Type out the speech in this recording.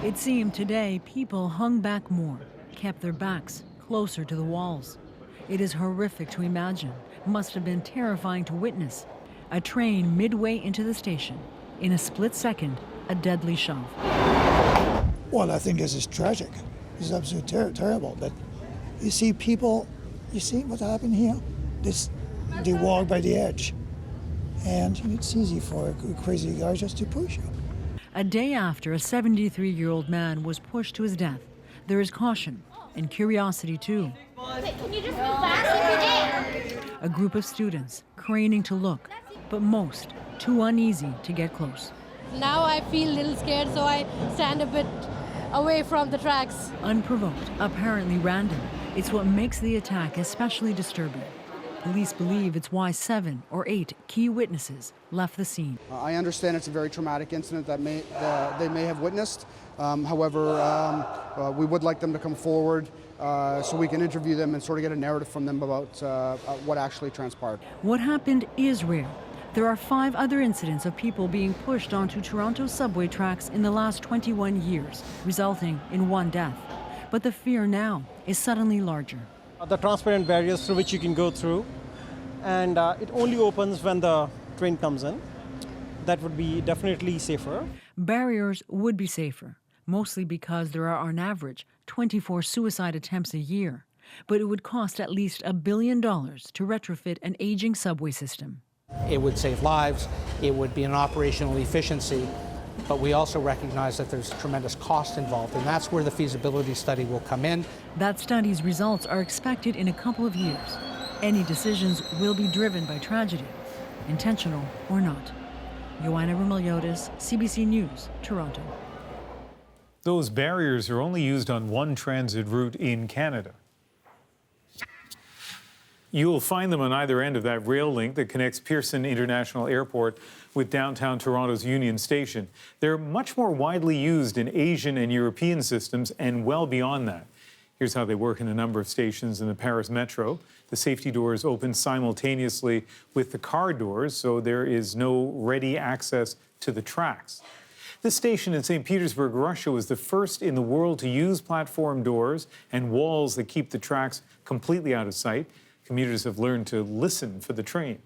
It seemed today people hung back more, kept their backs closer to the walls. It is horrific to imagine, must have been terrifying to witness. A train midway into the station. In a split second, a deadly shove. Well, I think this is tragic. This is absolutely terrible. But you see people, you see what happened here? They walk by the edge. And it's easy for a crazy guy just to push you. A day after a 73-year-old man was pushed to his death, there is caution and curiosity too. Can you just move faster? A group of students craning to look, but most too uneasy to get close. Now I feel a little scared, so I stand a bit away from the tracks. Unprovoked, apparently random, it's what makes the attack especially disturbing. Police believe it's why 7 or 8 key witnesses left the scene. I understand it's a very traumatic incident that they may have witnessed. However, we would like them to come forward so we can interview them and sort of get a narrative from them about what actually transpired. What happened is rare. There are 5 other incidents of people being pushed onto Toronto subway tracks in the last 21 years, resulting in 1 death. But the fear now is suddenly larger. The transparent barriers through which you can go through, and it only opens when the train comes in. That would be definitely safer. Barriers would be safer, mostly because there are on average 24 suicide attempts a year. But it would cost at least $1 billion to retrofit an aging subway system. It would save lives, it would be an operational efficiency, but we also recognize that there's tremendous cost involved, and that's where the feasibility study will come in. That study's results are expected in a couple of years. Any decisions will be driven by tragedy, intentional or not. Joanna Romiliotis, CBC News, Toronto. Those barriers are only used on one transit route in Canada. You'll find them on either end of that rail link that connects Pearson International Airport with downtown Toronto's Union Station. They're much more widely used in Asian and European systems and well beyond that. Here's how they work in a number of stations in the Paris Metro. The safety doors open simultaneously with the car doors, so there is no ready access to the tracks. This station in St. Petersburg, Russia, was the first in the world to use platform doors and walls that keep the tracks completely out of sight. Commuters have learned to listen for the train.